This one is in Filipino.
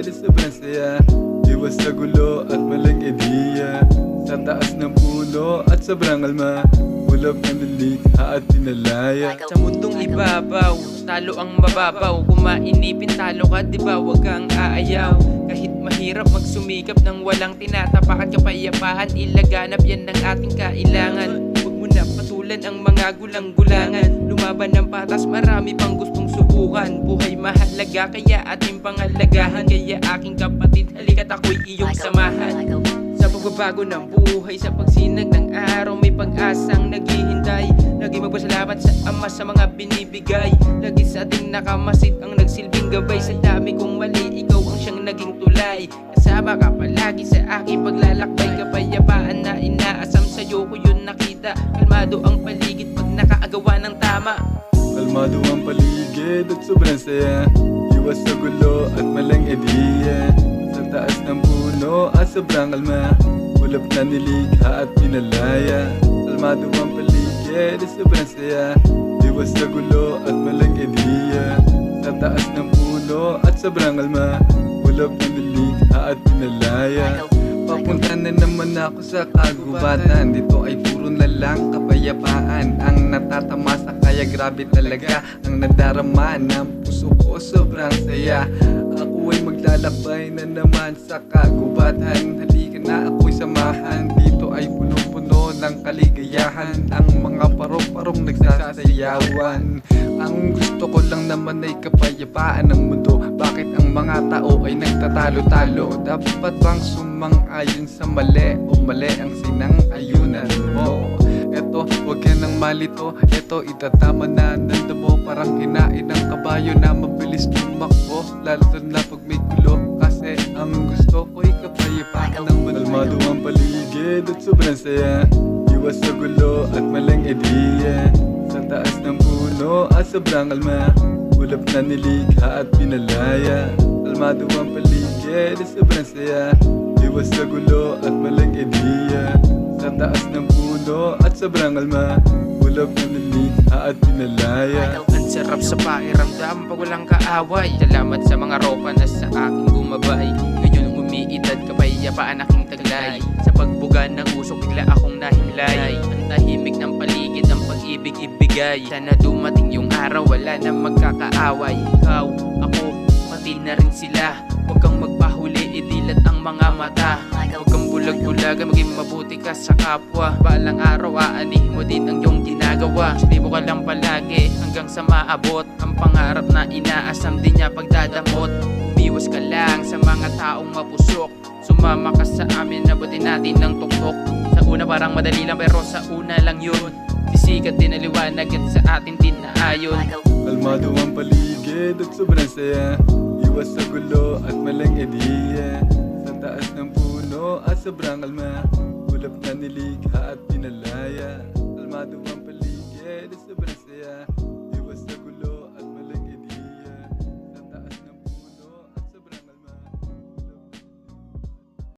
paligid at sobrang saya. Iwas sa gulo at maling ideya, sa taas ng puno at sobrang alma, ulap ng nilikha at pinalaya. Sa mundong ibabaw, talo ang mababaw. Kung mainipin, talo ka, diba? Huwag kang aayaw. Kahit mahirap magsumikap ng walang tinatapak at kapayapaan, ilaganap yan ng ating kailangan. Huwag mo na patulan ang mga gulang-gulangan. Lumaban ng patas, marami pang gustong subukan. Buhay mahalaga, kaya ating pangalagahan. Kaya aking kapatid, halika't ako'y iyong samahan. Sa pagbabago ng buhay, sa pagsinag ng araw, may pag-asang naghihintay. Lagi magpasalamat sa Ama sa mga binibigay. Lagi sa ating nakamasid ang nagsilbing gabay. Sa dami kong mali, ikaw ang siyang naging tulay. Kasama ka palagi sa aking paglalakbay. Kapayapaan na inaasam sa'yo ko yun nakita. Kalmado ang paligid pag nakaagawa ng tama. Kalmado ang paligid at sobrang saya. Iwas sa gulo at maling ideya, sa taas ng puno at sobrang alma, ulap na nilikha at pinalaya. Kalmado ang paligid at sobrang saya. Iwas sa gulo at maling ideya, sa taas ng puno at sobrang alma, ulap na nilikha at pinalaya. Papunta na naman ako sa kagubatan. Dito ay puro na lang kapayapaan ang natatamasa, kaya grabe talaga ang nadarama ng puso ko, sobrang saya. Ako ay maglalakbay na naman sa kagubatan. Halika na ako'y samahan. Dito ay puno-puno ng kaligayahan. Ang mga parong-parong nagsasayawan. Ang gusto ko lang naman ay kapayapaan ng mundo. Bakit ang mga tao ay nagtatalo-talo? Dapat bang sumang-ayon sa mali, o mali ang sinang-ayunan mo? Eto, huwag yan ng malito. Eto, itatama na ng damo. Parang kinain ng kabayo na mabilis tumakbo, lalo na pag may gulo. Kasi ang gusto ko'y kapayapaan ng mundo. Kalmado ang paligid at sobrang saya. Iwas sa gulo at maling ideya, sa taas ng puno at sobrang alma, ulap na nilikha at pinalaya. Kalmado ang paligid at sobrang saya. Iwas sa gulo at maling ideya, sa taas ng puno at sobrang alma, ulap na nilikha at pinalaya. Ang sarap sa pakiramdam pag walang kaaway. Salamat sa mga ropa na sa aking gumabay. Ngayon umiidad, kapayapaan aking taglay. Sa pagbuga ng usok, bigla akong nahimlay. Ang tahimik ng paligid, ang pag-ibig ibigay. Sana dumating yung araw, wala na magkakaaway. Ikaw, ako, pati na rin sila. Huwag kang magpahuli, idilat ang mga mata. Huwag kang bulag-bulagan, maging mabuti ka sa kapwa. Balang araw, aanihin mo din ang iyong ginagawa. Stibo ka lang palagi hanggang sa maabot ang pangarap na inaasam din niya pagdadamot. Umiwas ka lang sa mga taong mapusok. Sumama ka sa amin, nabutin natin ng tuktok. Sa una parang madali lang, pero sa una lang yun. Sisikat din ang liwanag at sa atin din na ayon. Kalmado ang paligid at sobrang saya. Iwas sa gulo at maling ideya, sa taas ng puno at sobrang alma, ulap na nilikha at pinalaya. Kalmado ang paligid at sobrang saya.